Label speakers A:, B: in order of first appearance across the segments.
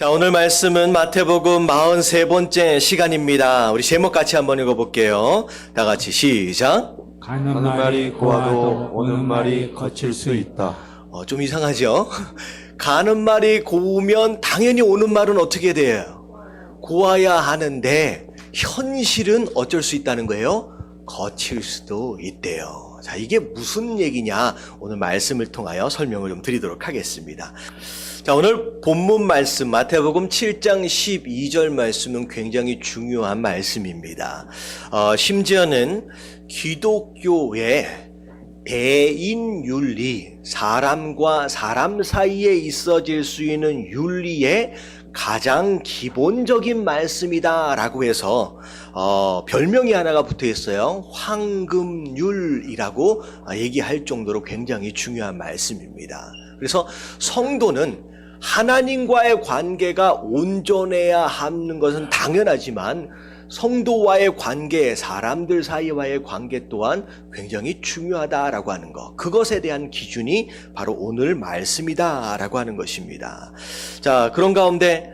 A: 자, 오늘 말씀은 마태복음 43번째 시간입니다. 우리 제목 같이 한번 읽어볼게요. 다 같이 시작.
B: 가는 말이 고와도 오는 말이 거칠 수 있다.
A: 좀 이상하죠? 가는 말이 고우면 당연히 오는 말은 어떻게 돼요? 고와야 하는데 현실은 어쩔 수 있다는 거예요? 거칠 수도 있대요. 자, 이게 무슨 얘기냐? 오늘 말씀을 통하여 설명을 좀 드리도록 하겠습니다. 자, 오늘 본문 말씀 마태복음 7장 12절 말씀은 굉장히 중요한 말씀입니다. 심지어는 기독교의 대인윤리, 사람과 사람 사이에 있어질 수 있는 윤리의 가장 기본적인 말씀이다라고 해서 별명이 하나가 붙어 있어요. 황금률이라고 얘기할 정도로 굉장히 중요한 말씀입니다. 그래서 성도는 하나님과의 관계가 온전해야 하는 것은 당연하지만 성도와의 관계, 사람들 사이와의 관계 또한 굉장히 중요하다라고 하는 것, 그것에 대한 기준이 바로 오늘 말씀이다라고 하는 것입니다. 자, 그런 가운데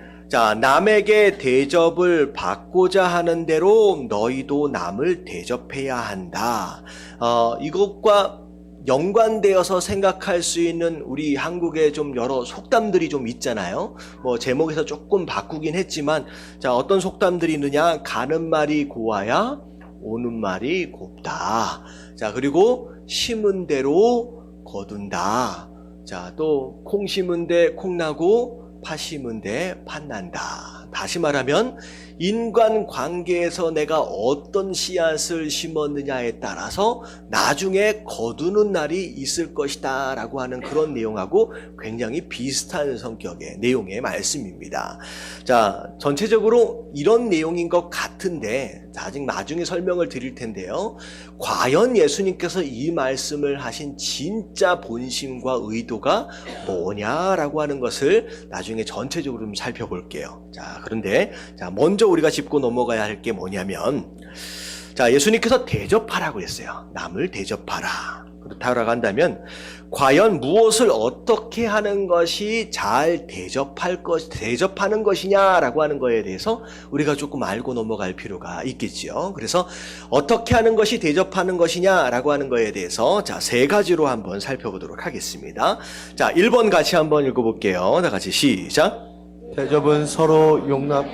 A: 남에게 대접을 받고자 하는 대로 너희도 남을 대접해야 한다. 이것과 연관되어서 생각할 수 있는 우리 한국의 좀 여러 속담들이 좀 있잖아요. 제목에서 조금 바꾸긴 했지만, 자, 어떤 속담들이 있느냐? 가는 말이 고와야 오는 말이 곱다. 자, 그리고 심은 대로 거둔다. 자, 또 콩 심은 데 콩 나고 팥 심은 데 팥 난다. 다시 말하면 인간관계에서 내가 어떤 씨앗을 심었느냐에 따라서 나중에 거두는 날이 있을 것이다 라고 하는 그런 내용하고 굉장히 비슷한 성격의 내용의 말씀입니다. 자, 전체적으로 이런 내용인 것 같은데 아직 나중에 설명을 드릴 텐데요. 과연 예수님께서 이 말씀을 하신 진짜 본심과 의도가 뭐냐라고 하는 것을 나중에 전체적으로 좀 살펴볼게요. 자, 그런데 먼저 우리가 짚고 넘어가야 할 게 뭐냐면, 자, 예수님께서 대접하라고 했어요. 남을 대접하라. 그렇다고 한다면 과연 무엇을 어떻게 하는 것이 잘 대접하는 것이냐라고 하는 거에 대해서 우리가 조금 알고 넘어갈 필요가 있겠지요. 그래서 어떻게 하는 것이 대접하는 것이냐라고 하는 거에 대해서 자, 세 가지로 한번 살펴보도록 하겠습니다. 자, 1번 같이 한번 읽어볼게요. 다 같이 시작.
B: 대접은 서로 용납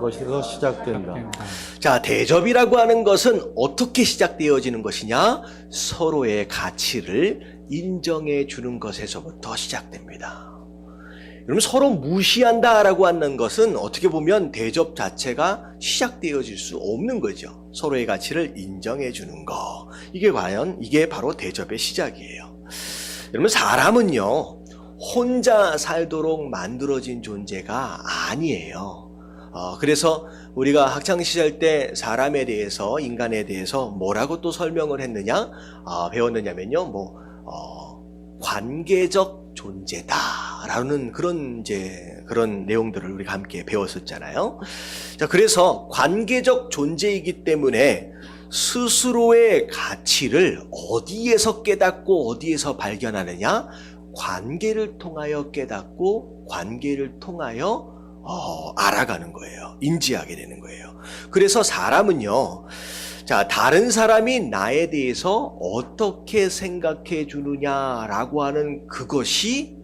B: 것에서 시작된다.
A: 자, 대접이라고 하는 것은 어떻게 시작되어지는 것이냐? 서로의 가치를 인정해 주는 것에서부터 시작됩니다. 여러분, 서로 무시한다라고 하는 것은 어떻게 보면 대접 자체가 시작되어질 수 없는 거죠. 서로의 가치를 인정해 주는 거. 이게 바로 대접의 시작이에요. 여러분, 사람은요, 혼자 살도록 만들어진 존재가 아니에요. 그래서 우리가 학창시절 때 사람에 대해서, 인간에 대해서 뭐라고 또 설명을 했느냐? 배웠느냐면요, 관계적 존재다라는 그런 내용들을 우리가 함께 배웠었잖아요. 자, 그래서 관계적 존재이기 때문에 스스로의 가치를 어디에서 깨닫고 어디에서 발견하느냐? 관계를 통하여 깨닫고 관계를 통하여 알아가는 거예요. 인지하게 되는 거예요. 그래서 사람은요, 자, 다른 사람이 나에 대해서 어떻게 생각해 주느냐라고 하는 그것이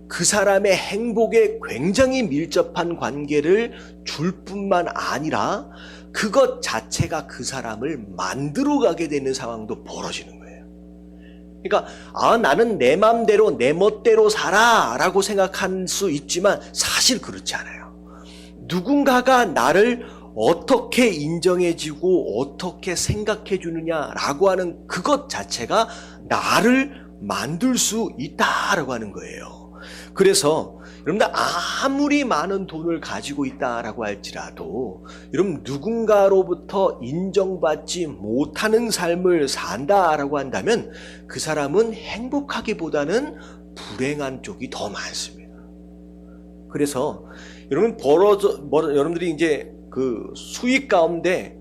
A: 그 사람의 행복에 굉장히 밀접한 관계를 줄 뿐만 아니라 그것 자체가 그 사람을 만들어가게 되는 상황도 벌어지는 거예요. 그러니까 나는 내 맘대로 내 멋대로 살아 라고 생각할 수 있지만 사실 그렇지 않아요. 누군가가 나를 어떻게 인정해주고 어떻게 생각해 주느냐라고 하는 그것 자체가 나를 만들 수 있다라고 하는 거예요. 그래서 여러분들 아무리 많은 돈을 가지고 있다라고 할지라도 여러분 누군가로부터 인정받지 못하는 삶을 산다라고 한다면 그 사람은 행복하기보다는 불행한 쪽이 더 많습니다. 그래서 여러분들이 이제 그 수익 가운데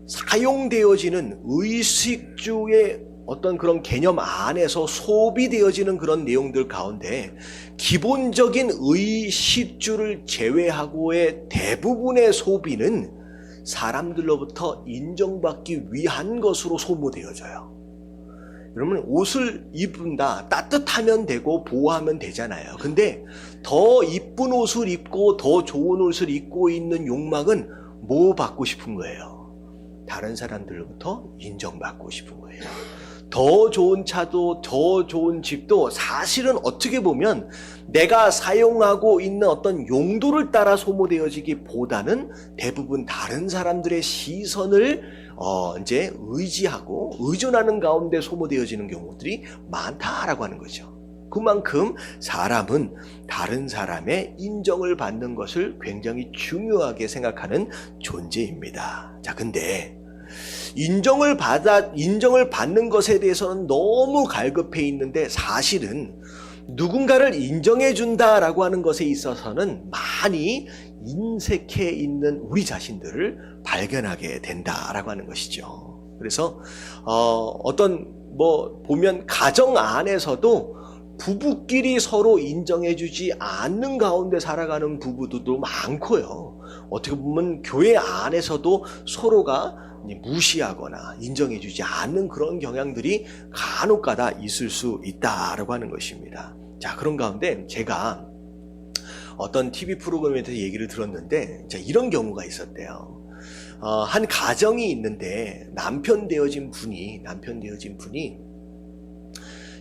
A: 사용되어지는 의식주의 어떤 그런 개념 안에서 소비되어지는 그런 내용들 가운데 기본적인 의식주를 제외하고의 대부분의 소비는 사람들로부터 인정받기 위한 것으로 소모되어져요. 여러분, 옷을 입는다, 따뜻하면 되고 보호하면 되잖아요. 근데 더 이쁜 옷을 입고 더 좋은 옷을 입고 있는 욕망은 뭐 받고 싶은 거예요? 다른 사람들로부터 인정받고 싶은 거예요. 더 좋은 차도 더 좋은 집도 사실은 어떻게 보면 내가 사용하고 있는 어떤 용도를 따라 소모되어지기보다는 대부분 다른 사람들의 시선을 이제 의지하고 의존하는 가운데 소모되어지는 경우들이 많다라고 하는 거죠. 그만큼 사람은 다른 사람의 인정을 받는 것을 굉장히 중요하게 생각하는 존재입니다. 자, 근데 인정을 받는 것에 대해서는 너무 갈급해 있는데 사실은 누군가를 인정해 준다라고 하는 것에 있어서는 많이 인색해 있는 우리 자신들을 발견하게 된다라고 하는 것이죠. 그래서 보면 가정 안에서도 부부끼리 서로 인정해 주지 않는 가운데 살아가는 부부들도 많고요. 어떻게 보면 교회 안에서도 서로가 무시하거나 인정해 주지 않는 그런 경향들이 간혹가다 있을 수 있다라고 하는 것입니다. 자, 그런 가운데 제가 어떤 TV 프로그램에서 얘기를 들었는데 이런 경우가 있었대요. 한 가정이 있는데 남편 되어진 분이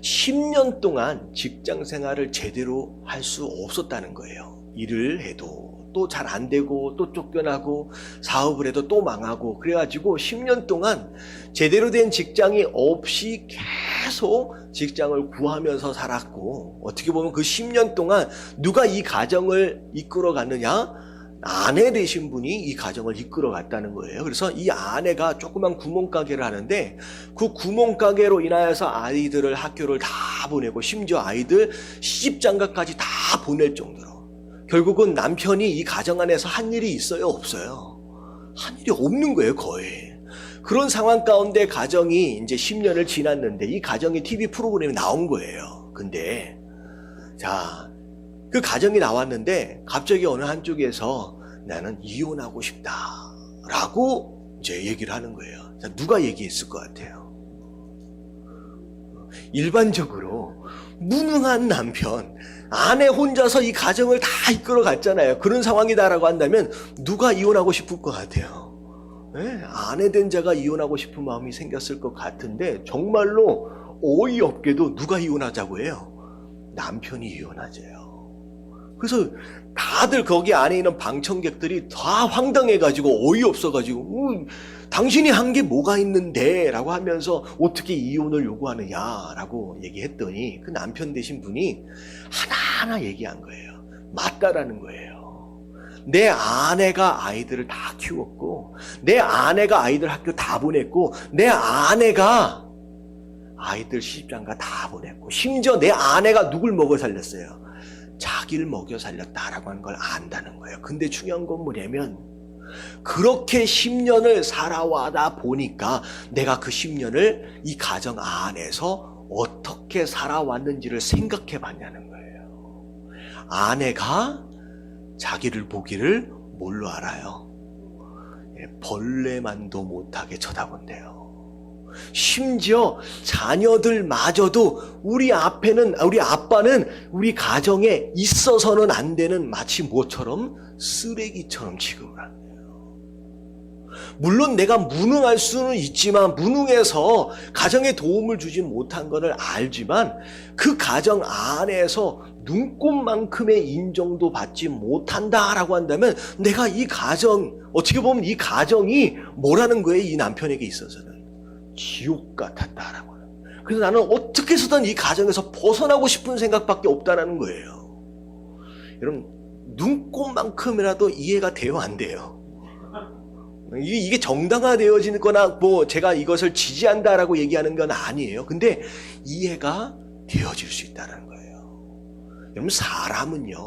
A: 10년 동안 직장 생활을 제대로 할 수 없었다는 거예요. 일을 해도 또 잘 안 되고 또 쫓겨나고 사업을 해도 또 망하고 그래가지고 10년 동안 제대로 된 직장이 없이 계속 직장을 구하면서 살았고, 어떻게 보면 그 10년 동안 누가 이 가정을 이끌어 갔느냐? 아내 되신 분이 이 가정을 이끌어 갔다는 거예요. 그래서 이 아내가 조그만 구멍가게를 하는데 그 구멍가게로 인하여서 아이들을 학교를 다 보내고 심지어 아이들 시집장가까지 다 보낼 정도로 결국은 남편이 이 가정 안에서 한 일이 있어요? 없어요? 한 일이 없는 거예요, 거의. 그런 상황 가운데 가정이 이제 10년을 지났는데 이 가정이 TV 프로그램에 나온 거예요. 근데 자, 그 가정이 나왔는데 갑자기 어느 한쪽에서 나는 이혼하고 싶다라고 이제 얘기를 하는 거예요. 자, 누가 얘기했을 것 같아요? 일반적으로 무능한 남편, 아내 혼자서 이 가정을 다 이끌어 갔잖아요. 그런 상황이다라고 한다면 누가 이혼하고 싶을 것 같아요? 네, 아내 된 자가 이혼하고 싶은 마음이 생겼을 것 같은데 정말로 어이없게도 누가 이혼하자고 해요? 남편이 이혼하재요. 그래서 다들 거기 안에 있는 방청객들이 다 황당해가지고 어이없어가지고 당신이 한 게 뭐가 있는데 라고 하면서 어떻게 이혼을 요구하느냐라고 얘기했더니 그 남편 되신 분이 하나하나 얘기한 거예요. 맞다라는 거예요. 내 아내가 아이들을 다 키웠고 내 아내가 아이들 학교 다 보냈고 내 아내가 아이들 시집장가 다 보냈고 심지어 내 아내가 누굴 먹여 살렸어요? 자기를 먹여 살렸다라고 하는 걸 안다는 거예요. 근데 중요한 건 뭐냐면 그렇게 10년을 살아와다 보니까 내가 그 10년을 이 가정 안에서 어떻게 살아왔는지를 생각해 봤냐는 거예요. 아내가 자기를 보기를 뭘로 알아요? 벌레만도 못하게 쳐다본대요. 심지어 자녀들마저도 우리 아빠는 우리 가정에 있어서는 안 되는 마치 뭐처럼 쓰레기처럼 취급을 한대요. 물론 내가 무능할 수는 있지만 무능해서 가정에 도움을 주지 못한 것을 알지만 그 가정 안에서 눈꼽만큼의 인정도 받지 못한다라고 한다면 내가 이 가정, 어떻게 보면 이 가정이 뭐라는 거예요? 이 남편에게 있어서는 지옥 같았다라고 하는. 그래서 나는 어떻게 해서든 이 가정에서 벗어나고 싶은 생각밖에 없다라는 거예요. 여러분, 눈꼽만큼이라도 이해가 돼요, 안 돼요? 이게 정당화되어지는 거나 제가 이것을 지지한다라고 얘기하는 건 아니에요. 근데 이해가 되어질 수 있다는 거예요. 여러분, 사람은요,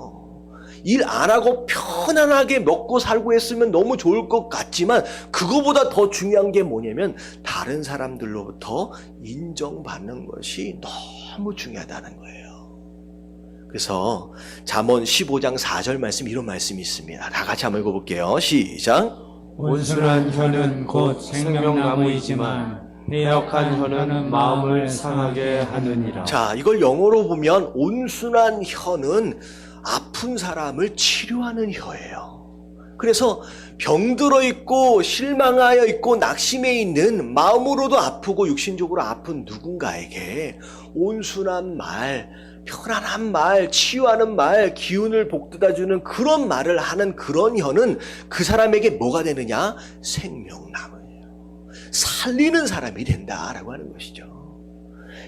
A: 일 안 하고 편안하게 먹고 살고 했으면 너무 좋을 것 같지만 그거보다 더 중요한 게 뭐냐면 다른 사람들로부터 인정받는 것이 너무 중요하다는 거예요. 그래서 잠언 15장 4절 말씀 이런 말씀이 있습니다. 다 같이 한번 읽어볼게요. 시작.
B: 온순한 혀는 곧 생명나무이지만 배역한 혀는 마음을 상하게 하느니라.
A: 자, 이걸 영어로 보면 온순한 혀는 아픈 사람을 치료하는 혀예요. 그래서 병들어 있고 실망하여 있고 낙심해 있는 마음으로도 아프고 육신적으로 아픈 누군가에게 온순한 말, 편안한 말, 치유하는 말, 기운을 복돋아주는 그런 말을 하는 그런 혀는 그 사람에게 뭐가 되느냐? 생명나무예요. 살리는 사람이 된다라고 하는 것이죠.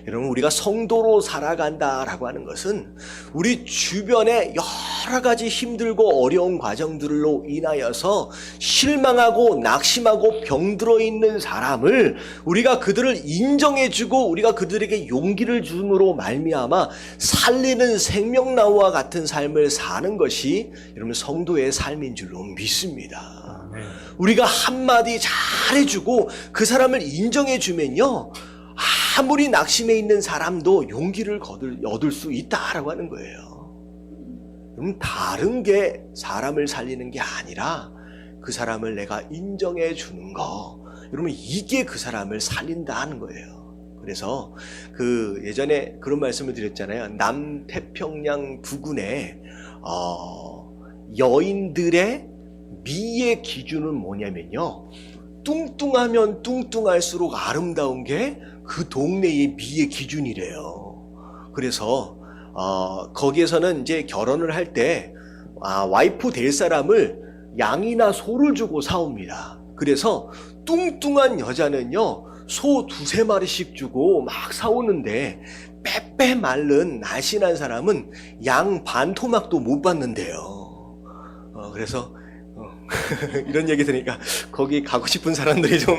A: 여러분, 우리가 성도로 살아간다라고 하는 것은 우리 주변에 여러 가지 힘들고 어려운 과정들로 인하여서 실망하고 낙심하고 병들어 있는 사람을 우리가 그들을 인정해주고 우리가 그들에게 용기를 줌으로 말미암아 살리는 생명나무와 같은 삶을 사는 것이 여러분 성도의 삶인 줄로 믿습니다. 우리가 한마디 잘해주고 그 사람을 인정해주면요, 아무리 낙심해 있는 사람도 용기를 얻을 수 있다라고 하는 거예요. 그럼 다른 게 사람을 살리는 게 아니라 그 사람을 내가 인정해 주는 거, 여러분 이게 그 사람을 살린다는 거예요. 그래서 그 예전에 그런 말씀을 드렸잖아요. 남태평양 부근에 여인들의 미의 기준은 뭐냐면요, 뚱뚱하면 뚱뚱할수록 아름다운 게 그 동네의 미의 기준이래요. 그래서 거기에서는 이제 결혼을 할 때 와이프 될 사람을 양이나 소를 주고 사옵니다. 그래서 뚱뚱한 여자는요, 소 2-3마리씩 주고 막 사오는데 빼빼 마른 날씬한 사람은 양 반 토막도 못 받는데요. 그래서 이런 얘기 들으니까 거기 가고 싶은 사람들이 좀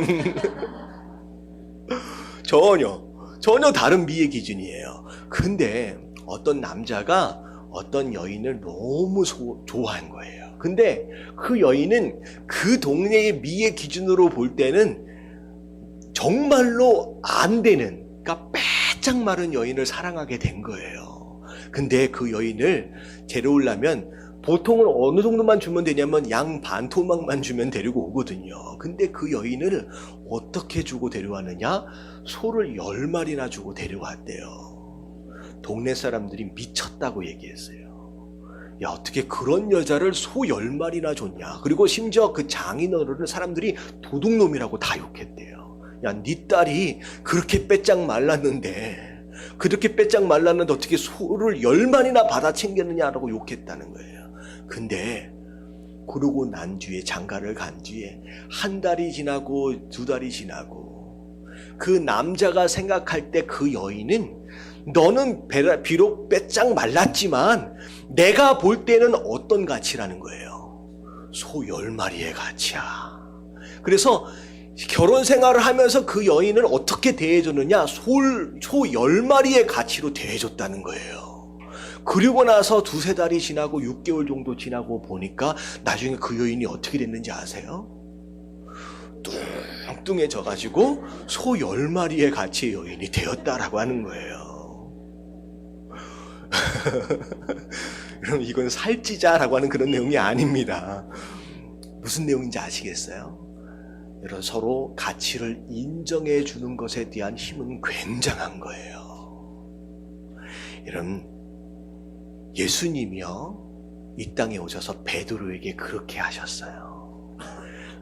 A: 전혀 다른 미의 기준이에요. 근데 어떤 남자가 어떤 여인을 너무 좋아한 거예요. 근데 그 여인은 그 동네의 미의 기준으로 볼 때는 정말로 안 되는, 그러니까 빼짝 마른 여인을 사랑하게 된 거예요. 근데 그 여인을 데려오려면 보통은 어느 정도만 주면 되냐면 양 반 토막만 주면 데리고 오거든요. 근데 그 여인을 어떻게 주고 데려왔느냐? 소를 10마리나 주고 데려왔대요. 동네 사람들이 미쳤다고 얘기했어요. 야, 어떻게 그런 여자를 소 10마리나 줬냐? 그리고 심지어 그 장인어른을 사람들이 도둑놈이라고 다 욕했대요. 야, 네 딸이 그렇게 빼짝 말랐는데 어떻게 소를 10마리나 받아 챙겼느냐라고 욕했다는 거예요. 근데 그러고 난 뒤에, 장가를 간 뒤에 1달이 지나고 2달이 지나고 그 남자가 생각할 때 그 여인은 너는 비록 빼짝 말랐지만 내가 볼 때는 어떤 가치라는 거예요? 소 10마리의 가치야. 그래서 결혼 생활을 하면서 그 여인을 어떻게 대해줬느냐? 소 10마리의 가치로 대해줬다는 거예요. 그리고 나서 2-3달이 지나고 6개월 정도 지나고 보니까 나중에 그 여인이 어떻게 됐는지 아세요? 뚱뚱해져가지고 소 10마리의 가치의 여인이 되었다라고 하는 거예요. 여러분, 이건 살찌자라고 하는 그런 내용이 아닙니다. 무슨 내용인지 아시겠어요? 여러분, 서로 가치를 인정해 주는 것에 대한 힘은 굉장한 거예요. 여러분, 예수님이요, 이 땅에 오셔서 베드로에게 그렇게 하셨어요.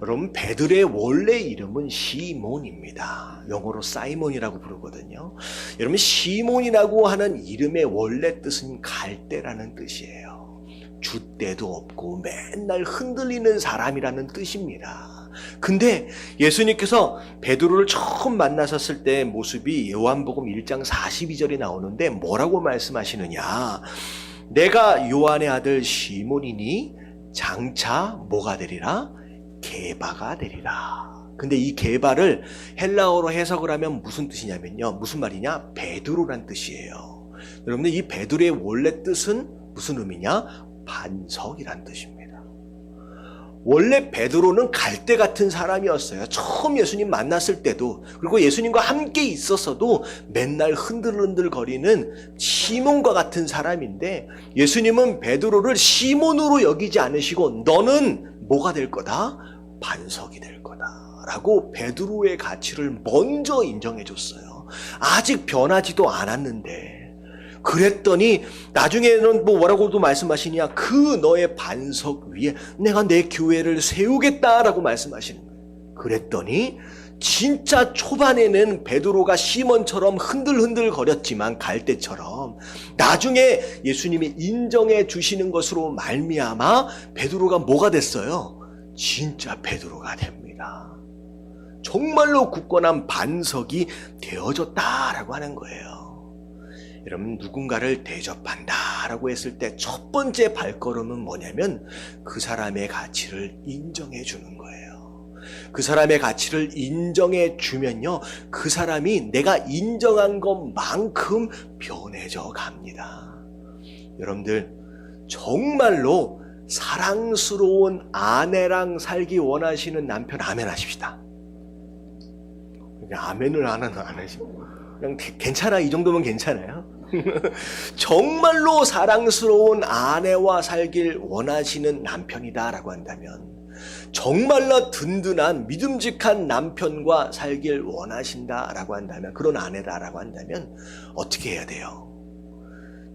A: 여러분, 베드로의 원래 이름은 시몬입니다. 영어로 사이몬이라고 부르거든요. 여러분, 시몬이라고 하는 이름의 원래 뜻은 갈대라는 뜻이에요. 줏대도 없고 맨날 흔들리는 사람이라는 뜻입니다. 근데 예수님께서 베드로를 처음 만나셨을 때 모습이 요한복음 1장 42절에 나오는데 뭐라고 말씀하시느냐? 내가 요한의 아들 시몬이니 장차 뭐가 되리라? 게바가 되리라. 근데 이 게바를 헬라어로 해석을 하면 무슨 뜻이냐면요, 무슨 말이냐? 베드로란 뜻이에요. 여러분들, 이 베드로의 원래 뜻은 무슨 의미냐? 반석이란 뜻입니다. 원래 베드로는 갈대 같은 사람이었어요. 처음 예수님 만났을 때도, 그리고 예수님과 함께 있었어도 맨날 흔들흔들거리는 시몬과 같은 사람인데, 예수님은 베드로를 시몬으로 여기지 않으시고 너는 뭐가 될 거다? 반석이 될 거다 라고 베드로의 가치를 먼저 인정해 줬어요. 아직 변하지도 않았는데, 그랬더니 나중에는 뭐라고도 말씀하시냐, 그 너의 반석 위에 내가 내 교회를 세우겠다라고 말씀하시는 거예요. 그랬더니 진짜 초반에는 베드로가 시몬처럼 흔들흔들 거렸지만 갈대처럼, 나중에 예수님이 인정해 주시는 것으로 말미암아 베드로가 뭐가 됐어요? 진짜 베드로가 됩니다. 정말로 굳건한 반석이 되어졌다라고 하는 거예요. 여러분, 누군가를 대접한다라고 했을 때 첫 번째 발걸음은 뭐냐면 그 사람의 가치를 인정해 주는 거예요. 그 사람의 가치를 인정해 주면요, 그 사람이 내가 인정한 것만큼 변해져 갑니다. 여러분들, 정말로 사랑스러운 아내랑 살기 원하시는 남편 아멘 하십시다. 그냥 아멘을 안 하시고 그냥 괜찮아, 이 정도면 괜찮아요. 정말로 사랑스러운 아내와 살길 원하시는 남편이다라고 한다면, 정말로 든든한 믿음직한 남편과 살길 원하신다라고 한다면, 그런 아내다라고 한다면 어떻게 해야 돼요?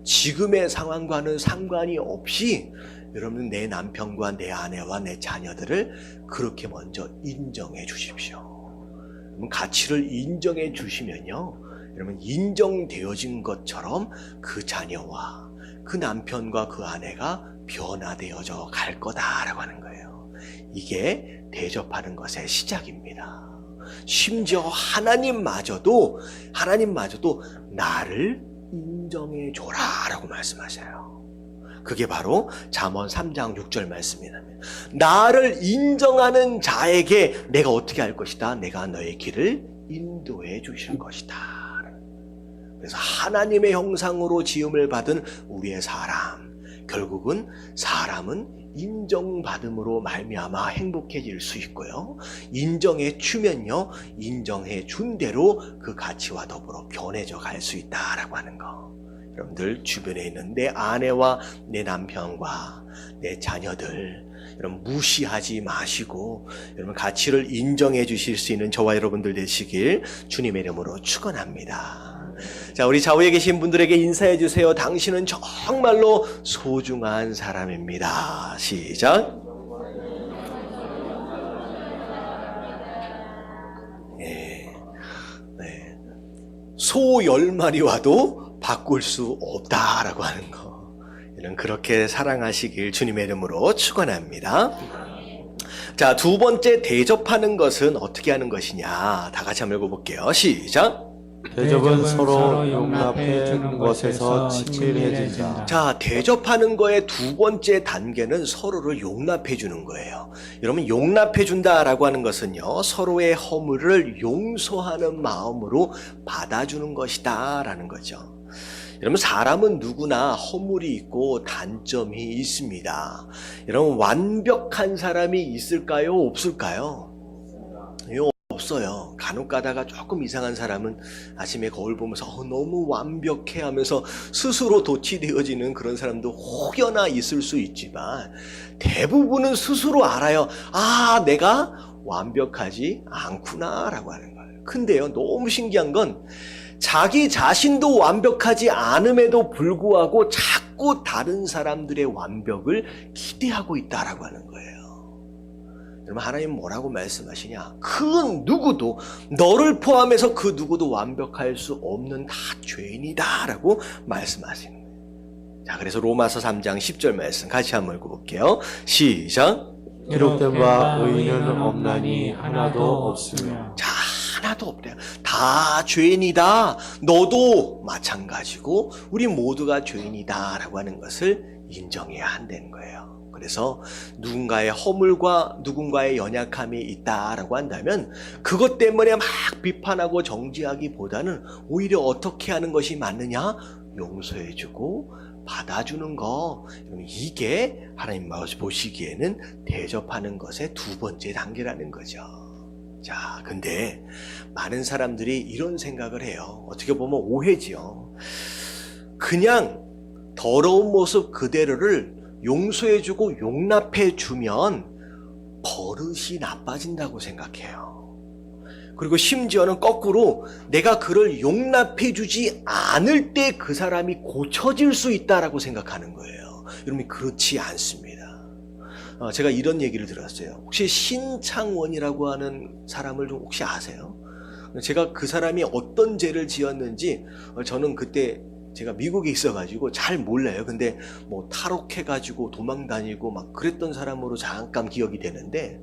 A: 지금의 상황과는 상관이 없이 여러분, 내 남편과 내 아내와 내 자녀들을 그렇게 먼저 인정해 주십시오. 가치를 인정해 주시면요, 여러분, 인정되어진 것처럼 그 자녀와 그 남편과 그 아내가 변화되어져 갈 거다라고 하는 거예요. 이게 대접하는 것의 시작입니다. 심지어 하나님마저도 나를 인정해 줘라라고 말씀하셔요. 그게 바로 잠언 3장 6절 말씀입니다. 나를 인정하는 자에게 내가 어떻게 할 것이다? 내가 너의 길을 인도해 주실 것이다. 그래서 하나님의 형상으로 지음을 받은 우리의 사람, 결국은 사람은 인정받음으로 말미암아 행복해질 수 있고요, 인정해 주면요, 인정해 준 대로 그 가치와 더불어 변해져 갈 수 있다라고 하는 거. 여러분들 주변에 있는 내 아내와 내 남편과 내 자녀들, 여러분 무시하지 마시고 여러분 가치를 인정해 주실 수 있는 저와 여러분들 되시길 주님의 이름으로 축원합니다. 자, 우리 좌우에 계신 분들에게 인사해 주세요. 당신은 정말로 소중한 사람입니다. 시작. 네. 소 10마리 와도 바꿀 수 없다라고 하는 거, 이런 그렇게 사랑하시길 주님의 이름으로 축원합니다. 자, 두 번째 대접하는 것은 어떻게 하는 것이냐, 다 같이 한번 읽어볼게요. 시작.
B: 대접은 서로 용납해 주는 것에서 친밀해지자.
A: 자, 대접하는 거의 두 번째 단계는 서로를 용납해 주는 거예요. 여러분, 용납해 준다라고 하는 것은요, 서로의 허물을 용서하는 마음으로 받아주는 것이다 라는 거죠. 여러분, 사람은 누구나 허물이 있고 단점이 있습니다. 여러분, 완벽한 사람이 있을까요? 없을까요? 없어요. 간혹 가다가 조금 이상한 사람은 아침에 거울 보면서 너무 완벽해 하면서 스스로 도취되어지는 그런 사람도 혹여나 있을 수 있지만, 대부분은 스스로 알아요. 아, 내가 완벽하지 않구나 라고 하는 거예요. 근데요, 너무 신기한 건 자기 자신도 완벽하지 않음에도 불구하고 자꾸 다른 사람들의 완벽을 기대하고 있다라고 하는 거예요. 여러분, 하나님 뭐라고 말씀하시냐? 그 누구도, 너를 포함해서 그 누구도 완벽할 수 없는 다 죄인이다 라고 말씀하시는 거예요. 자, 그래서 로마서 3장 10절 말씀 같이 한번 읽어볼게요. 시작.
B: 기록된 바 의인은 없나니 하나도 없으며.
A: 자, 하나도 없대요. 다 죄인이다. 너도 마찬가지고 우리 모두가 죄인이다 라고 하는 것을 인정해야 한다는 거예요. 그래서 누군가의 허물과 누군가의 연약함이 있다라고 한다면 그것 때문에 막 비판하고 정죄하기보다는 오히려 어떻게 하는 것이 맞느냐? 용서해주고 받아주는 거, 이게 하나님 보시기에는 대접하는 것의 두 번째 단계라는 거죠. 자, 근데 많은 사람들이 이런 생각을 해요. 어떻게 보면 오해지요. 그냥 더러운 모습 그대로를 용서해주고 용납해주면 버릇이 나빠진다고 생각해요. 그리고 심지어는 거꾸로 내가 그를 용납해주지 않을 때 그 사람이 고쳐질 수 있다라고 생각하는 거예요. 여러분, 그렇지 않습니다. 제가 이런 얘기를 들었어요. 혹시 신창원이라고 하는 사람을 좀 혹시 아세요? 제가 그 사람이 어떤 죄를 지었는지 저는 그때 제가 미국에 있어가지고 잘 몰라요. 근데 뭐 탈옥해가지고 도망다니고 막 그랬던 사람으로 잠깐 기억이 되는데,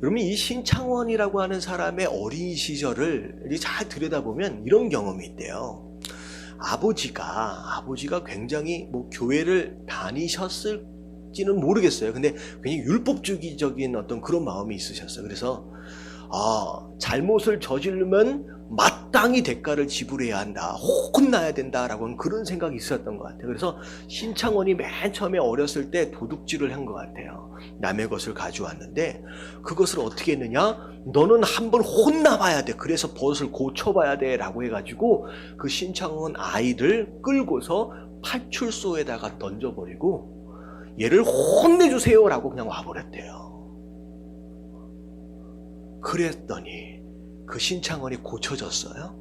A: 여러분, 이 신창원이라고 하는 사람의 어린 시절을 잘 들여다보면 이런 경험이 있대요. 아버지가 굉장히 뭐 교회를 다니셨을지는 모르겠어요. 근데 굉장히 율법주의적인 어떤 그런 마음이 있으셨어요. 그래서 잘못을 저지르면 마땅히 대가를 지불해야 한다, 혼나야 된다라고 하는 그런 생각이 있었던 것 같아요. 그래서 신창원이 맨 처음에 어렸을 때 도둑질을 한 것 같아요. 남의 것을 가져왔는데 그것을 어떻게 했느냐, 너는 한번 혼나봐야 돼, 그래서 버릇을 고쳐봐야 돼 라고 해가지고 그 신창원 아이를 끌고서 파출소에다가 던져버리고 얘를 혼내주세요 라고 그냥 와버렸대요. 그랬더니 그 신창원이 고쳐졌어요?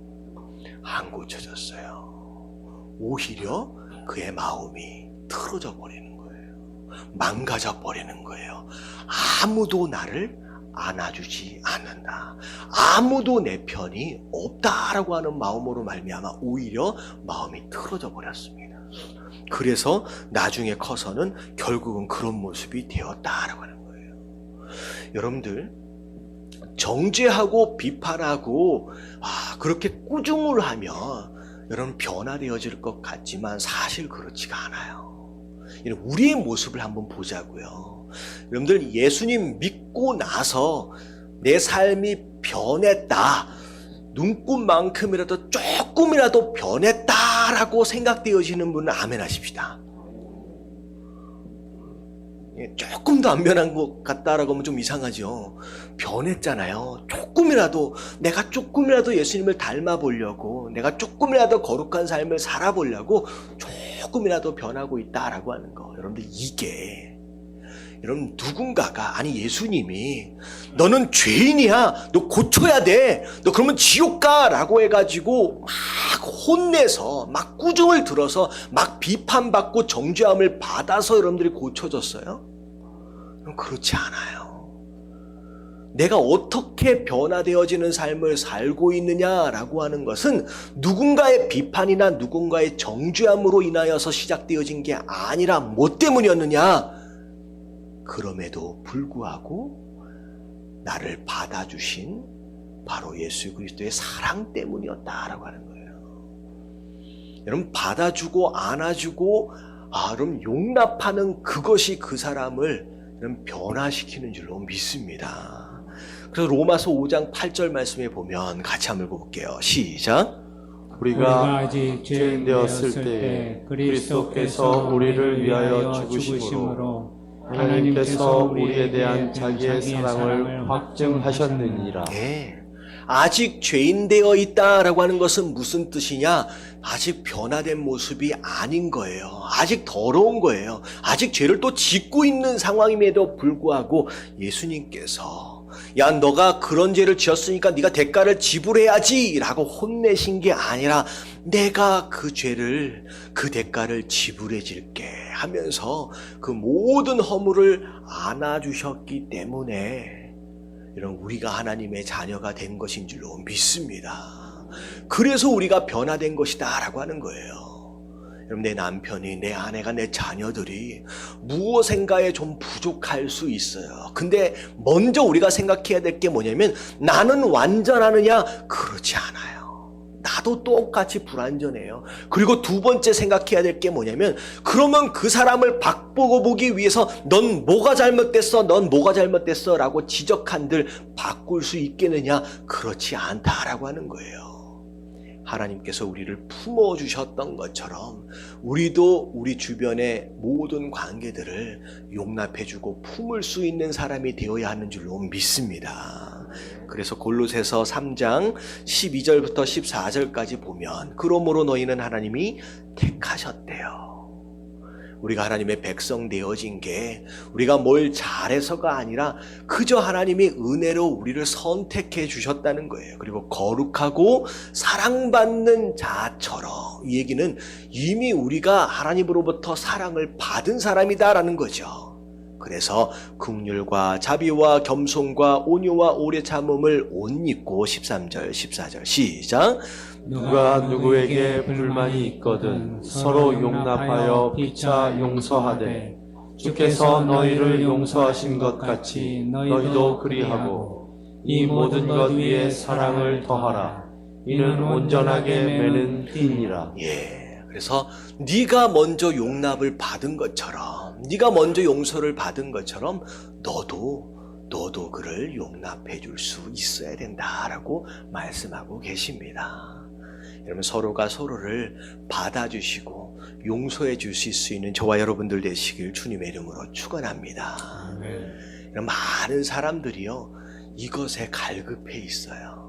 A: 안 고쳐졌어요. 오히려 그의 마음이 틀어져 버리는 거예요. 망가져 버리는 거예요. 아무도 나를 안아주지 않는다, 아무도 내 편이 없다라고 하는 마음으로 말미암아 오히려 마음이 틀어져 버렸습니다. 그래서 나중에 커서는 결국은 그런 모습이 되었다라고 하는 거예요. 여러분들, 정죄하고 비판하고 그렇게 꾸중을 하면 여러분 변화되어질 것 같지만 사실 그렇지가 않아요. 우리의 모습을 한번 보자고요. 여러분들, 예수님 믿고 나서 내 삶이 변했다, 눈꽃만큼이라도 조금이라도 변했다라고 생각되어지는 분은 아멘 하십시다. 조금도 안 변한 것 같다라고 하면 좀 이상하죠. 변했잖아요. 내가 조금이라도 예수님을 닮아보려고, 내가 조금이라도 거룩한 삶을 살아보려고 조금이라도 변하고 있다라고 하는 거. 여러분들, 이게 여러분, 누군가가, 아니 예수님이 너는 죄인이야, 너 고쳐야 돼, 너 그러면 지옥 가 라고 해가지고 막 혼내서 막 꾸중을 들어서 막 비판받고 정죄함을 받아서 여러분들이 고쳐졌어요? 그렇지 않아요. 내가 어떻게 변화되어지는 삶을 살고 있느냐라고 하는 것은 누군가의 비판이나 누군가의 정죄함으로 인하여서 시작되어진 게 아니라 뭐 때문이었느냐? 그럼에도 불구하고 나를 받아주신 바로 예수 그리스도의 사랑 때문이었다라고 하는 거예요. 여러분, 받아주고 안아주고 여러분 용납하는 그것이 그 사람을 여러분 변화시키는 줄로 믿습니다. 그래서 로마서 5장 8절 말씀에 보면 같이 한번 읽어볼게요. 시작.
B: 우리가 아직 죄인 되었을 때 그리스도께서 우리를 위하여 죽으심으로 하나님께서 우리에 대한 자기의 사랑을 확증하셨느니라.
A: 네. 아직 죄인 되어 있다라고 하는 것은 무슨 뜻이냐? 아직 변화된 모습이 아닌 거예요. 아직 더러운 거예요. 아직 죄를 또 짓고 있는 상황임에도 불구하고 예수님께서 야, 너가 그런 죄를 지었으니까 네가 대가를 지불해야지 라고 혼내신 게 아니라 내가 그 죄를, 그 대가를 지불해 줄게 하면서 그 모든 허물을 안아주셨기 때문에 이런 우리가 하나님의 자녀가 된 것인 줄로 믿습니다. 그래서 우리가 변화된 것이다 라고 하는 거예요. 여러분, 내 남편이, 내 아내가, 내 자녀들이 무엇인가에 좀 부족할 수 있어요. 근데 먼저 우리가 생각해야 될 게 뭐냐면 나는 완전하느냐? 그렇지 않아요. 나도 똑같이 불완전해요. 그리고 두 번째 생각해야 될 게 뭐냐면 그러면 그 사람을 바꾸기 위해서 넌 뭐가 잘못됐어, 넌 뭐가 잘못됐어 라고 지적한들 바꿀 수 있겠느냐? 그렇지 않다라고 하는 거예요. 하나님께서 우리를 품어주셨던 것처럼 우리도 우리 주변의 모든 관계들을 용납해주고 품을 수 있는 사람이 되어야 하는 줄로 믿습니다. 그래서 골로새서 3장 12절부터 14절까지 보면 그러므로 너희는 하나님이 택하셨대요. 우리가 하나님의 백성 되어진 게 우리가 뭘 잘해서가 아니라 그저 하나님이 은혜로 우리를 선택해 주셨다는 거예요. 그리고 거룩하고 사랑받는 자처럼, 이 얘기는 이미 우리가 하나님으로부터 사랑을 받은 사람이다라는 거죠. 그래서 긍휼과 자비와 겸손과 온유와 오래 참음을 옷 입고 13절 14절 시작.
B: 누가 누구에게 불만이 있거든 서로 용납하여 피차 용서하되 주께서 너희를 용서하신 것 같이 너희도 그리하고 이 모든 것 위에 사랑을 더하라. 이는 온전하게 매는 띠니라.
A: 그래서 네가 먼저 용납을 받은 것처럼, 네가 먼저 용서를 받은 것처럼 너도 그를 용납해 줄 수 있어야 된다라고 말씀하고 계십니다. 여러분, 서로가 서로를 받아주시고 용서해 주실 수 있는 저와 여러분들 되시길 주님의 이름으로 축원합니다. 이런 많은 사람들이요, 이것에 갈급해 있어요.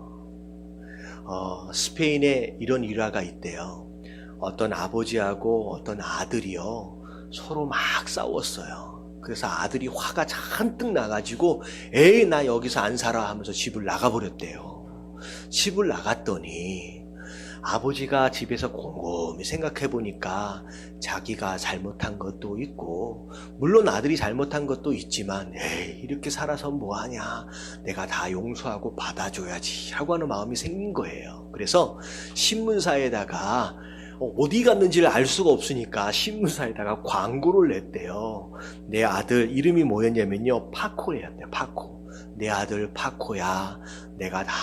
A: 스페인에 이런 일화가 있대요. 어떤 아버지하고 어떤 아들이요, 서로 막 싸웠어요. 그래서 아들이 화가 잔뜩 나가지고 에이 나 여기서 안 살아 하면서 집을 나가버렸대요. 집을 나갔더니 아버지가 집에서 곰곰이 생각해 보니까 자기가 잘못한 것도 있고, 물론 아들이 잘못한 것도 있지만 에이 이렇게 살아서 뭐하냐, 내가 다 용서하고 받아줘야지 하고 하는 마음이 생긴 거예요. 그래서 신문사에다가 어디 갔는지를 알 수가 없으니까 신문사에다가 광고를 냈대요. 내 아들 이름이 뭐였냐면요, 파코였대요. 파코. 내 아들 파코야, 내가 다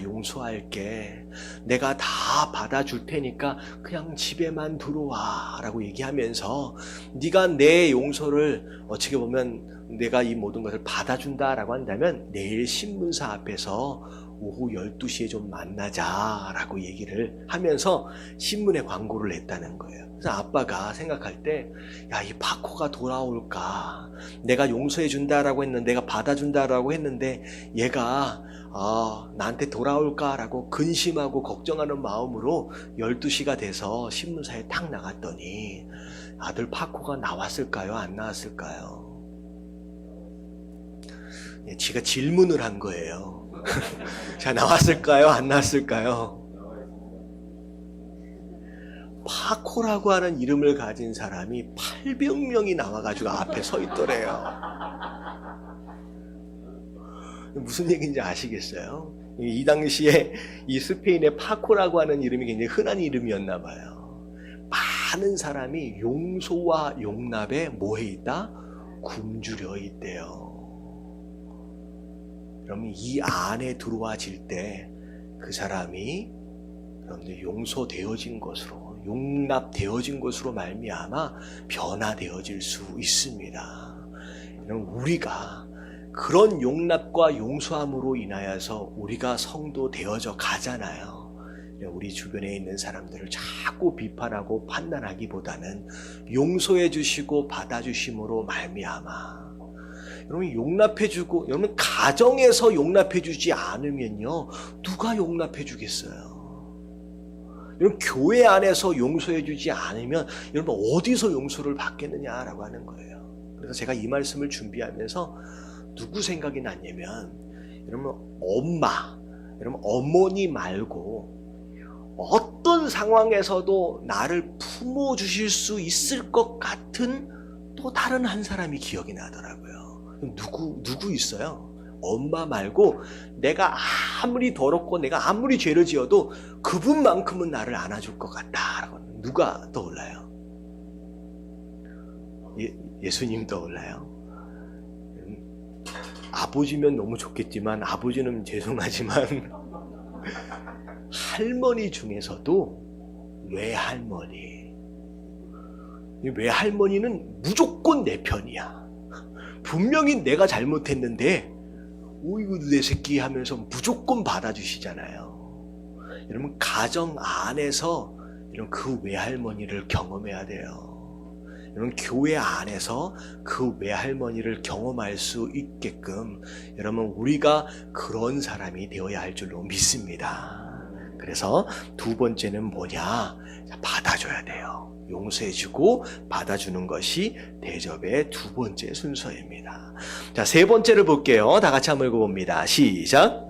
A: 용서할게, 내가 다 받아줄 테니까 그냥 집에만 들어와 라고 얘기하면서 네가 내 용서를 어떻게 보면 내가 이 모든 것을 받아준다 라고 한다면 내일 신문사 앞에서 오후 12시에 좀 만나자 라고 얘기를 하면서 신문에 광고를 냈다는 거예요. 그래서 아빠가 생각할 때, 야, 이 파코가 돌아올까, 내가 용서해 준다라고 했는데, 내가 받아준다라고 했는데 얘가 나한테 돌아올까 라고 근심하고 걱정하는 마음으로 12시가 돼서 신문사에 탁 나갔더니 아들 파코가 나왔을까요, 안 나왔을까요? 지가 질문을 한 거예요. 자, 나왔을까요, 안 나왔을까요? 파코라고 하는 이름을 가진 사람이 800명이 나와가지고 앞에 서 있더래요. 무슨 얘기인지 아시겠어요? 이 당시에 이 스페인의 파코라고 하는 이름이 굉장히 흔한 이름이었나 봐요. 많은 사람이 용서와 용납에 뭐해 있다? 굶주려 있대요. 그러면 이 안에 들어와질 때 그 사람이 여러분들 용서되어진 것으로, 용납되어진 것으로 말미암아 변화되어질 수 있습니다. 우리가 그런 용납과 용서함으로 인하여서 우리가 성도 되어져 가잖아요. 우리 주변에 있는 사람들을 자꾸 비판하고 판단하기보다는 용서해 주시고 받아주심으로 말미암아, 여러분 용납해주고, 여러분 가정에서 용납해주지 않으면요 누가 용납해주겠어요? 여러분 교회 안에서 용서해주지 않으면 여러분 어디서 용서를 받겠느냐라고 하는 거예요. 그래서 제가 이 말씀을 준비하면서 누구 생각이 났냐면, 여러분 여러분 어머니 말고 어떤 상황에서도 나를 품어주실 수 있을 것 같은 또 다른 한 사람이 기억이 나더라고요. 누구 있어요? 엄마 말고 내가 아무리 더럽고 내가 아무리 죄를 지어도 그분만큼은 나를 안아줄 것 같다. 누가 떠올라요? 예수님 떠올라요? 아버지면 너무 좋겠지만, 아버지는 죄송하지만 할머니 중에서도 외할머니는 무조건 내 편이야. 분명히 내가 잘못했는데 오이구 내 새끼 하면서 무조건 받아주시잖아요. 여러분 가정 안에서 여러분 그 외할머니를 경험해야 돼요. 여러분 교회 안에서 그 외할머니를 경험할 수 있게끔 여러분 우리가 그런 사람이 되어야 할 줄로 믿습니다. 그래서 두 번째는 뭐냐? 받아줘야 돼요. 용서해주고 받아주는 것이 대접의 두 번째 순서입니다. 자, 세 번째를 볼게요. 다 같이 한번 읽어봅니다. 시작.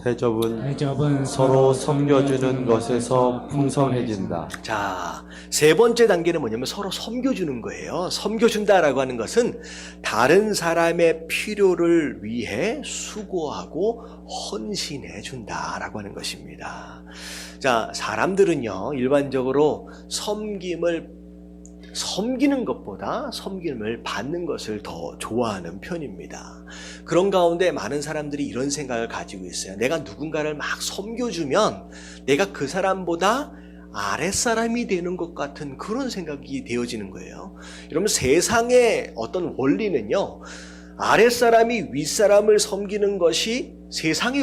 B: 대접은 서로 섬겨주는 것에서 풍성해진다.
A: 자, 세 번째 단계는 뭐냐면 서로 섬겨주는 거예요. 섬겨준다라고 하는 것은 다른 사람의 필요를 위해 수고하고 헌신해 준다라고 하는 것입니다. 자, 사람들은요, 일반적으로 섬기는 것보다 섬김을 받는 것을 더 좋아하는 편입니다. 그런 가운데 많은 사람들이 이런 생각을 가지고 있어요. 내가 누군가를 막 섬겨주면 내가 그 사람보다 아랫사람이 되는 것 같은 그런 생각이 되어지는 거예요. 여러분 세상의 어떤 원리는요, 아랫사람이 윗사람을 섬기는 것이 세상의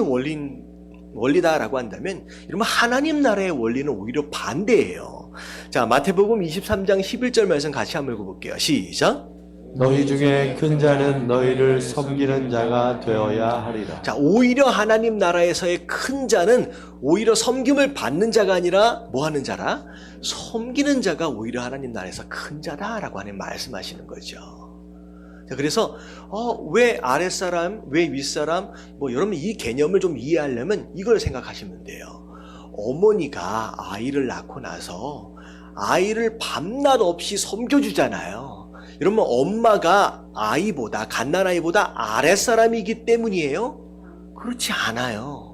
A: 원리다라고 한다면 여러분 하나님 나라의 원리는 오히려 반대예요. 자, 마태복음 23장 11절 말씀 같이 한번 읽어볼게요. 시작.
B: 너희 중에 큰 자는 너희를 섬기는 자가 되어야 하리라.
A: 자, 오히려 하나님 나라에서의 큰 자는 오히려 섬김을 받는 자가 아니라 뭐 하는 자라? 섬기는 자가 오히려 하나님 나라에서 큰 자다라고 하는 말씀하시는 거죠. 자, 그래서 왜 아랫사람, 왜 윗사람, 여러분 이 개념을 좀 이해하려면 이걸 생각하시면 돼요. 어머니가 아이를 낳고 나서 아이를 밤낮 없이 섬겨주잖아요. 여러분 엄마가 갓난아이보다 아랫사람이기 때문이에요? 그렇지 않아요.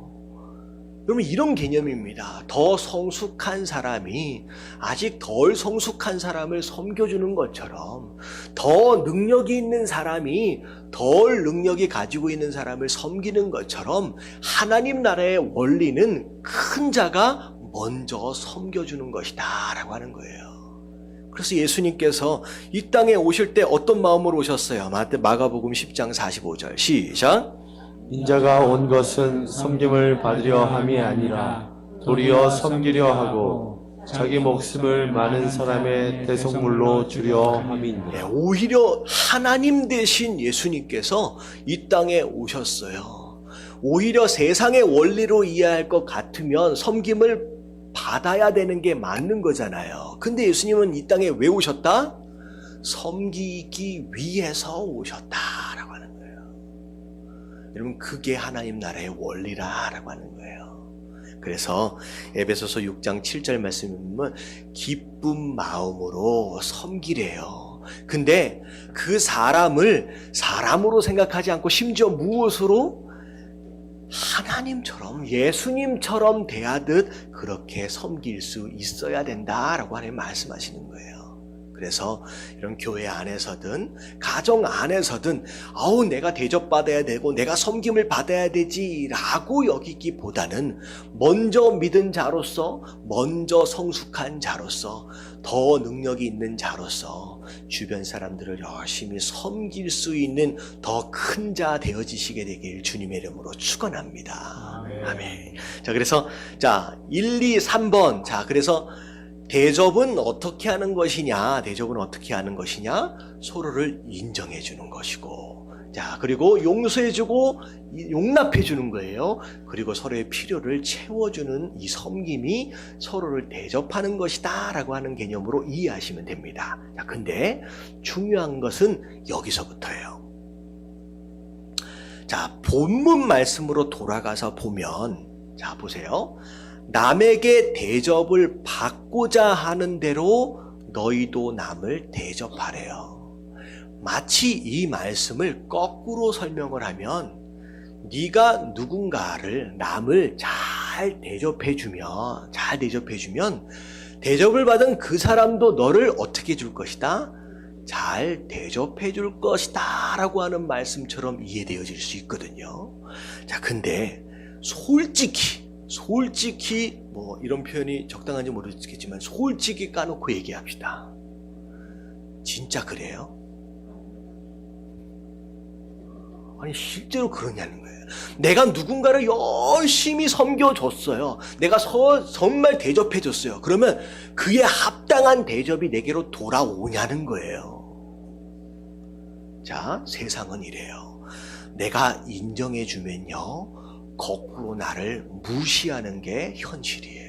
A: 여러분 이런 개념입니다. 더 성숙한 사람이 아직 덜 성숙한 사람을 섬겨주는 것처럼 더 능력이 있는 사람이 덜 능력이 가지고 있는 사람을 섬기는 것처럼 하나님 나라의 원리는 큰 자가 먼저 섬겨주는 것이다 라고 하는 거예요. 그래서 예수님께서 이 땅에 오실 때 어떤 마음으로 오셨어요? 마가복음 10장 45절 시작.
B: 인자가 온 것은 섬김을 받으려 함이 아니라 도리어 섬기려 하고 자기 목숨을 많은 사람의 대속물로 주려 함이니라.
A: 오히려 하나님 대신 예수님께서 이 땅에 오셨어요. 오히려 세상의 원리로 이해할 것 같으면 섬김을 받아야 되는 게 맞는 거잖아요. 근데 예수님은 이 땅에 왜 오셨다? 섬기기 위해서 오셨다라고 하는 거예요. 여러분 그게 하나님 나라의 원리라고 하는 거예요. 그래서 에베소서 6장 7절 말씀에 보면 기쁜 마음으로 섬기래요. 근데 그 사람을 사람으로 생각하지 않고 심지어 무엇으로? 하나님처럼 예수님처럼 대하듯 그렇게 섬길 수 있어야 된다라고 하나님 말씀하시는 거예요. 그래서 이런 교회 안에서든 가정 안에서든 내가 대접받아야 되고 내가 섬김을 받아야 되지라고 여기기보다는 먼저 믿은 자로서 먼저 성숙한 자로서 더 능력이 있는 자로서 주변 사람들을 열심히 섬길 수 있는 더 큰 자 되어지시게 되길 주님의 이름으로 축원합니다. 아멘. 자, 그래서 1, 2, 3번. 자, 그래서 대접은 어떻게 하는 것이냐? 대접은 어떻게 하는 것이냐? 서로를 인정해 주는 것이고, 자, 그리고 용서해 주고 용납해 주는 거예요. 그리고 서로의 필요를 채워주는 이 섬김이 서로를 대접하는 것이다라고 하는 개념으로 이해하시면 됩니다. 자, 근데 중요한 것은 여기서부터예요. 자, 본문 말씀으로 돌아가서 보면, 자, 보세요. 남에게 대접을 받고자 하는 대로 너희도 남을 대접하래요. 마치 이 말씀을 거꾸로 설명을 하면 네가 누군가를 남을 잘 대접해주면 대접을 받은 그 사람도 너를 어떻게 해줄 것이다? 잘 대접해 줄 것이다 라고 하는 말씀처럼 이해되어질 수 있거든요. 자, 근데 솔직히 이런 표현이 적당한지 모르겠지만 솔직히 까놓고 얘기합시다. 진짜 그래요? 아니 실제로 그러냐는 거예요. 내가 누군가를 열심히 섬겨줬어요. 내가 정말 대접해줬어요. 그러면 그에 합당한 대접이 내게로 돌아오냐는 거예요. 자, 세상은 이래요. 내가 인정해주면요, 거꾸로 나를 무시하는 게 현실이에요.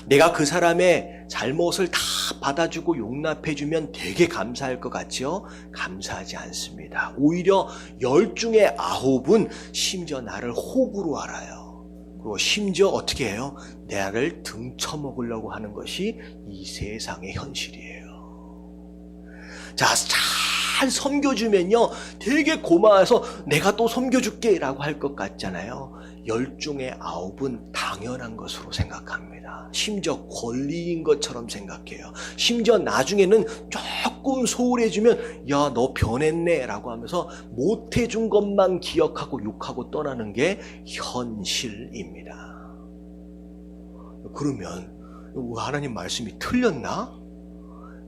A: 내가 그 사람의 잘못을 다 받아주고 용납해주면 되게 감사할 것 같죠? 감사하지 않습니다. 오히려 10 중에 9은 심지어 나를 호구로 알아요. 그리고 심지어 어떻게 해요? 나를 등쳐먹으려고 하는 것이 이 세상의 현실이에요. 자, 잘 섬겨주면요, 되게 고마워서 내가 또 섬겨줄게 라고 할 것 같잖아요. 10 중에 9은 당연한 것으로 생각합니다. 심지어 권리인 것처럼 생각해요. 심지어 나중에는 조금 소홀해지면 야, 너 변했네 라고 하면서 못해준 것만 기억하고 욕하고 떠나는 게 현실입니다. 그러면 하나님 말씀이 틀렸나?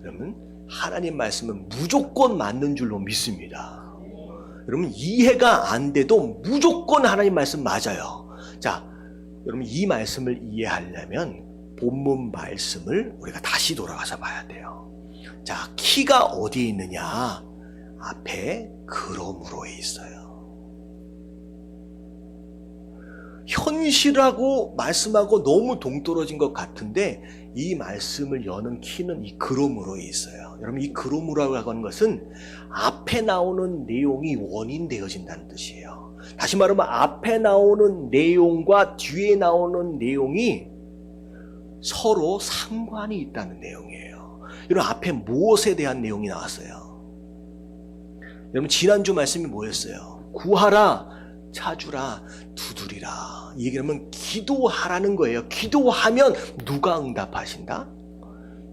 A: 그러면 하나님 말씀은 무조건 맞는 줄로 믿습니다. 여러분, 이해가 안 돼도 무조건 하나님 말씀 맞아요. 자, 여러분, 이 말씀을 이해하려면 본문 말씀을 우리가 다시 돌아가서 봐야 돼요. 자, 키가 어디에 있느냐? 앞에 그러므로에 있어요. 현실하고 말씀하고 너무 동떨어진 것 같은데 이 말씀을 여는 키는 이 그러므로에 있어요. 여러분, 이 그러므로라고 하는 것은 앞에 나오는 내용이 원인되어진다는 뜻이에요. 다시 말하면 앞에 나오는 내용과 뒤에 나오는 내용이 서로 상관이 있다는 내용이에요. 여러분, 앞에 무엇에 대한 내용이 나왔어요? 여러분, 지난주 말씀이 뭐였어요? 구하라, 찾으라, 두드리라. 이 얘기하면 기도하라는 거예요. 기도하면 누가 응답하신다?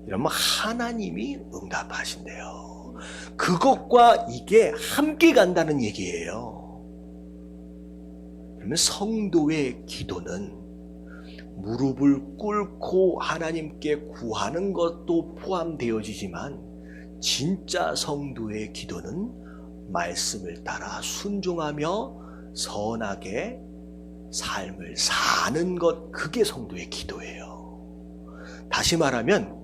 A: 이러면 하나님이 응답하신대요. 그것과 이게 함께 간다는 얘기예요. 그러면 성도의 기도는 무릎을 꿇고 하나님께 구하는 것도 포함되어지지만 진짜 성도의 기도는 말씀을 따라 순종하며 선하게 삶을 사는 것, 그게 성도의 기도예요. 다시 말하면,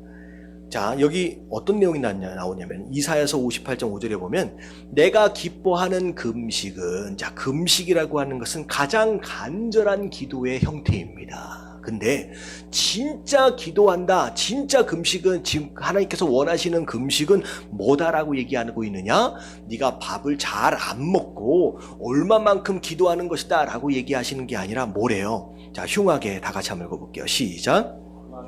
A: 자, 여기 어떤 내용이 나오냐면 이사야서 58장 5절에 보면 내가 기뻐하는 금식은, 자, 금식이라고 하는 것은 가장 간절한 기도의 형태입니다. 근데 진짜 기도한다, 진짜 금식은, 지금 하나님께서 원하시는 금식은 뭐다라고 얘기하고 있느냐? 네가 밥을 잘 안 먹고 얼마만큼 기도하는 것이다 라고 얘기하시는 게 아니라 뭐래요? 자, 흉하게 다 같이 한번 읽어볼게요. 시작.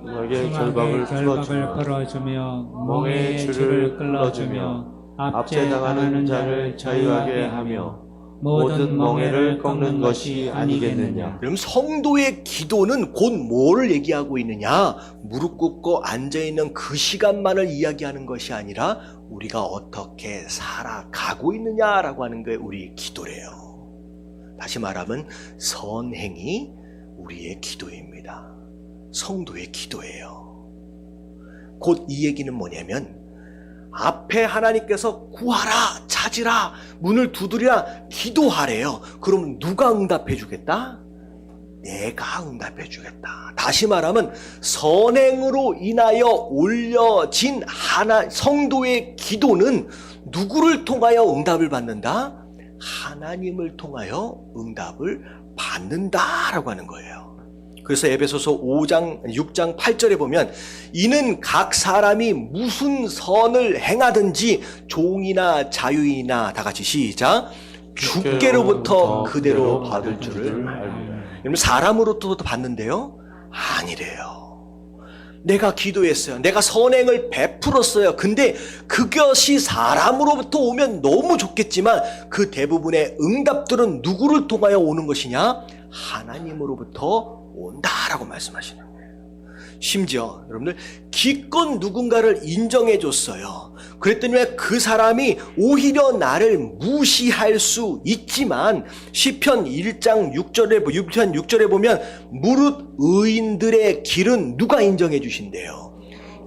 B: 흉하게 결박을 풀어주며 멍에 줄을 끌어주며 압제당하는 자를 자유하게 하며 모든 멍에를 꺾는 것이 아니겠느냐.
A: 그럼 성도의 기도는 곧 뭐를 얘기하고 있느냐? 무릎 꿇고 앉아있는 그 시간만을 이야기하는 것이 아니라 우리가 어떻게 살아가고 있느냐라고 하는 게 우리의 기도래요. 다시 말하면 선행이 우리의 기도입니다. 성도의 기도예요. 곧 이 얘기는 뭐냐면 앞에 하나님께서 구하라, 찾으라, 문을 두드리라, 기도하래요. 그럼 누가 응답해 주겠다? 내가 응답해 주겠다. 다시 말하면 선행으로 인하여 올려진 성도의 기도는 누구를 통하여 응답을 받는다? 하나님을 통하여 응답을 받는다라고 하는 거예요. 그래서 에베소서 6장 8절에 보면 이는 각 사람이 무슨 선을 행하든지 종이나 자유이나, 다 같이 시작, 주께로부터 그대로 받을 줄을 알고. 여러분, 사람으로부터 받는데요? 아니래요. 내가 기도했어요. 내가 선행을 베풀었어요. 근데 그것이 사람으로부터 오면 너무 좋겠지만 그 대부분의 응답들은 누구를 통하여 오는 것이냐? 하나님으로부터 온다라고 말씀하시는 거예요. 심지어 여러분들 기껏 누군가를 인정해 줬어요. 그랬더니 왜 그 사람이 오히려 나를 무시할 수 있지만 시편 1장 6절에 보면 무릇 의인들의 길은 누가 인정해 주신대요?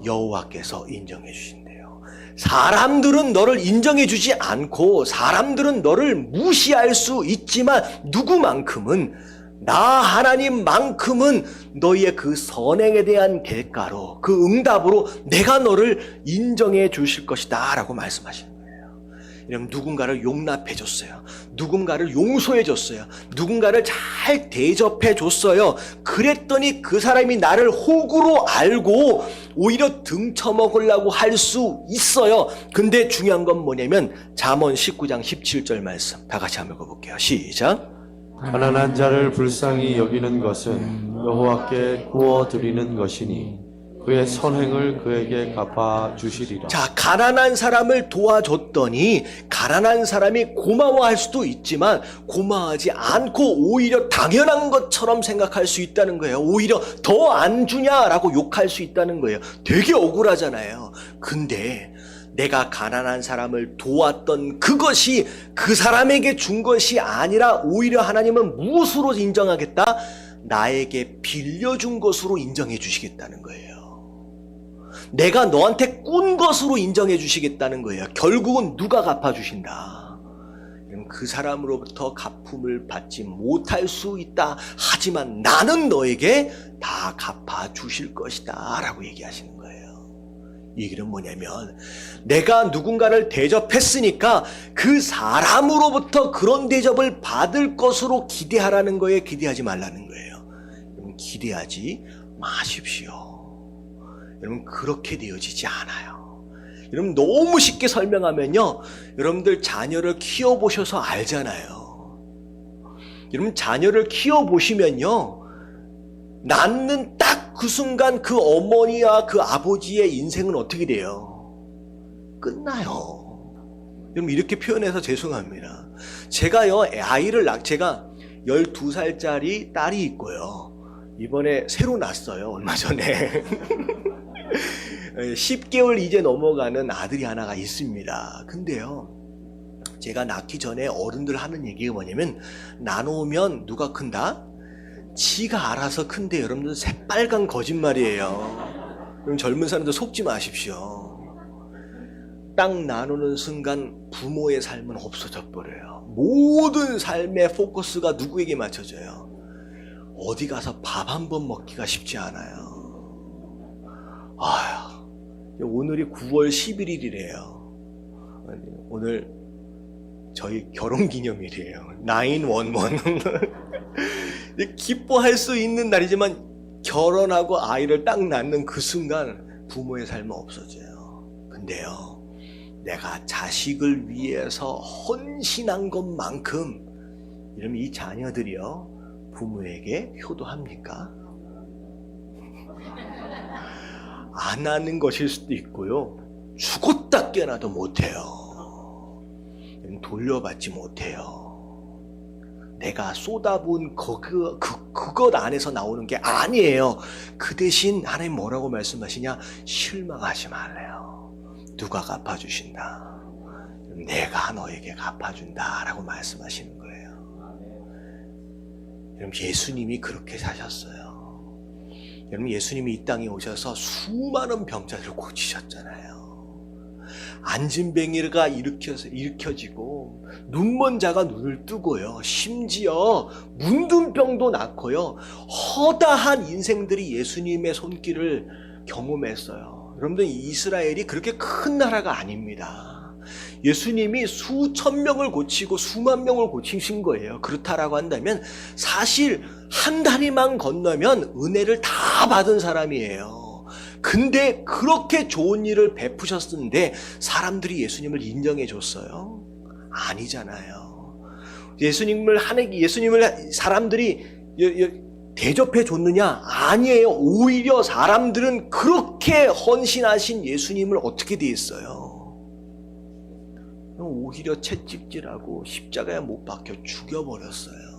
A: 여호와께서 인정해 주신대요. 사람들은 너를 인정해주지 않고 사람들은 너를 무시할 수 있지만 누구만큼은 나 하나님만큼은 너희의 그 선행에 대한 대가로 그 응답으로 내가 너를 인정해 주실 것이다 라고 말씀하시는 거예요. 여러분, 누군가를 용납해 줬어요. 누군가를 용서해 줬어요. 누군가를 잘 대접해 줬어요. 그랬더니 그 사람이 나를 호구로 알고 오히려 등쳐먹으려고 할 수 있어요. 근데 중요한 건 뭐냐면 잠언 19장 17절 말씀 다 같이 한번 읽어볼게요. 시작.
B: 가난한 자를 불쌍히 여기는 것은 여호와께 구워 드리는 것이니 그의 선행을 그에게 갚아 주시리라.
A: 자, 가난한 사람을 도와줬더니 가난한 사람이 고마워할 수도 있지만 고마워하지 않고 오히려 당연한 것처럼 생각할 수 있다는 거예요. 오히려 더 안 주냐라고 욕할 수 있다는 거예요. 되게 억울하잖아요. 근데 내가 가난한 사람을 도왔던 그것이 그 사람에게 준 것이 아니라 오히려 하나님은 무엇으로 인정하겠다? 나에게 빌려준 것으로 인정해 주시겠다는 거예요. 내가 너한테 꾼 것으로 인정해 주시겠다는 거예요. 결국은 누가 갚아주신다. 그 사람으로부터 갚음을 받지 못할 수 있다. 하지만 나는 너에게 다 갚아주실 것이다 라고 얘기하시는 거예요. 이 얘기는 뭐냐면 내가 누군가를 대접했으니까 그 사람으로부터 그런 대접을 받을 것으로 기대하라는 거예요? 기대하지 말라는 거예요? 여러분, 기대하지 마십시오. 여러분, 그렇게 되어지지 않아요. 여러분, 너무 쉽게 설명하면요, 여러분들 자녀를 키워보셔서 알잖아요. 여러분, 자녀를 키워보시면요, 낳는 딱 그 순간 그 어머니와 그 아버지의 인생은 어떻게 돼요? 끝나요. 여러분, 이렇게 표현해서 죄송합니다. 제가요, 제가 12살짜리 딸이 있고요. 이번에 새로 낳았어요. 얼마 전에. 10개월 이제 넘어가는 아들이 하나가 있습니다. 근데요, 제가 낳기 전에 어른들 하는 얘기가 뭐냐면 나누면 누가 큰다? 지가 알아서 큰데 여러분들 새빨간 거짓말이에요. 그럼 젊은 사람들 속지 마십시오. 딱 나누는 순간 부모의 삶은 없어져 버려요. 모든 삶의 포커스가 누구에게 맞춰져요? 어디 가서 밥 한 번 먹기가 쉽지 않아요. 아휴, 오늘이 9월 11일이래요. 오늘 저희 결혼기념일이에요. 911. 기뻐할 수 있는 날이지만 결혼하고 아이를 딱 낳는 그 순간 부모의 삶은 없어져요. 근데요, 내가 자식을 위해서 헌신한 것만큼 이러면 이 자녀들이요, 부모에게 효도합니까? 안 하는 것일 수도 있고요, 죽었다 깨어나도 못해요. 돌려받지 못해요. 내가 쏟아부은 그것 안에서 나오는 게 아니에요. 그 대신 하나님 뭐라고 말씀하시냐? 실망하지 말래요. 누가 갚아주신다. 내가 너에게 갚아준다 라고 말씀하시는 거예요. 여러분, 예수님이 그렇게 사셨어요. 여러분, 예수님이 이 땅에 오셔서 수많은 병자들을 고치셨잖아요. 안진뱅이가 일으켜지고 눈먼 자가 눈을 뜨고요, 심지어 문둥병도 낫고요, 허다한 인생들이 예수님의 손길을 경험했어요. 여러분들, 이스라엘이 그렇게 큰 나라가 아닙니다. 예수님이 수천 명을 고치고 수만 명을 고치신 거예요. 그렇다라고 한다면 사실 한 다리만 건너면 은혜를 다 받은 사람이에요. 근데 그렇게 좋은 일을 베푸셨는데 사람들이 예수님을 인정해 줬어요? 아니잖아요. 예수님을 사람들이 대접해 줬느냐? 아니에요. 오히려 사람들은 그렇게 헌신하신 예수님을 어떻게 대했어요? 오히려 채찍질하고 십자가에 못 박혀 죽여버렸어요.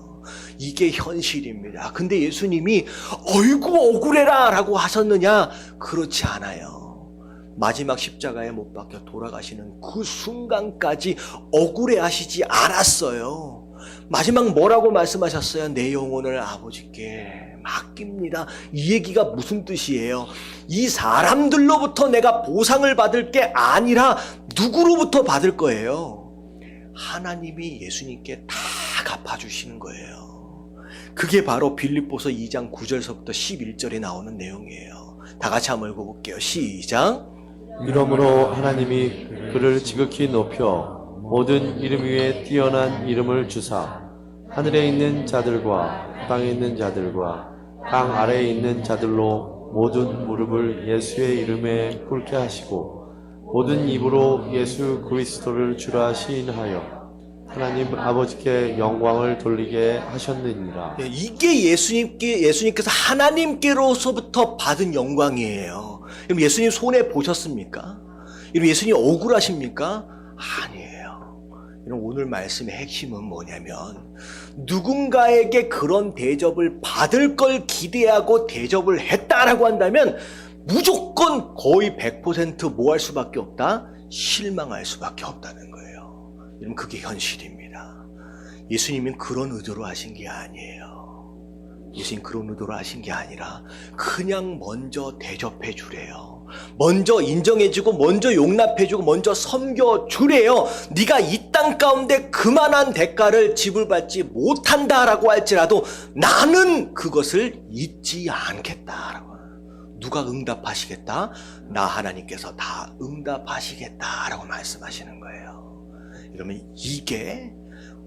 A: 이게 현실입니다. 근데 예수님이 어이구 억울해라 라고 하셨느냐? 그렇지 않아요. 마지막 십자가에 못 박혀 돌아가시는 그 순간까지 억울해하시지 않았어요. 마지막 뭐라고 말씀하셨어요? 내 영혼을 아버지께 맡깁니다. 이 얘기가 무슨 뜻이에요? 이 사람들로부터 내가 보상을 받을 게 아니라 누구로부터 받을 거예요? 하나님이 예수님께 다 갚아주시는 거예요. 그게 바로 빌립보서 2장 9절서부터 11절에 나오는 내용이에요. 다 같이 한번 읽어볼게요. 시작.
B: 이러므로 하나님이 그를 지극히 높여 모든 이름 위에 뛰어난 이름을 주사 하늘에 있는 자들과 땅에 있는 자들과 땅 아래에 있는 자들로 모든 무릎을 예수의 이름에 꿇게 하시고 모든 입으로 예수 그리스도를 주라 시인하여 하나님 아버지께 영광을 돌리게 하셨느니라.
A: 이게 예수님께서 하나님께로서부터 받은 영광이에요. 그럼 예수님 손해 보셨습니까? 그럼 예수님 억울하십니까? 아니에요. 이런 오늘 말씀의 핵심은 뭐냐면 누군가에게 그런 대접을 받을 걸 기대하고 대접을 했다라고 한다면 무조건 거의 100% 뭐 할 수밖에 없다? 실망할 수밖에 없다는 거예요. 여러분 그게 현실입니다. 예수님은 그런 의도로 하신 게 아니에요. 예수님 그런 의도로 하신 게 아니라 그냥 먼저 대접해 주래요. 먼저 인정해주고 먼저 용납해주고 먼저 섬겨주래요. 네가 이 땅 가운데 그만한 대가를 지불받지 못한다라고 할지라도 나는 그것을 잊지 않겠다라고. 누가 응답하시겠다? 나 하나님께서 다 응답하시겠다라고 말씀하시는 거예요. 그러면 이게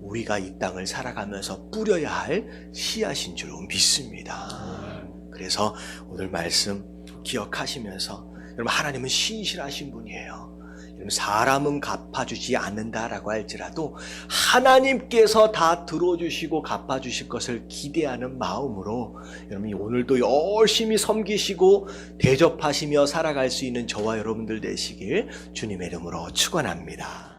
A: 우리가 이 땅을 살아가면서 뿌려야 할 씨앗인 줄 믿습니다. 그래서 오늘 말씀 기억하시면서 여러분 하나님은 신실하신 분이에요. 여러분 사람은 갚아주지 않는다라고 할지라도 하나님께서 다 들어주시고 갚아주실 것을 기대하는 마음으로 여러분이 오늘도 열심히 섬기시고 대접하시며 살아갈 수 있는 저와 여러분들 되시길 주님의 이름으로 축원합니다.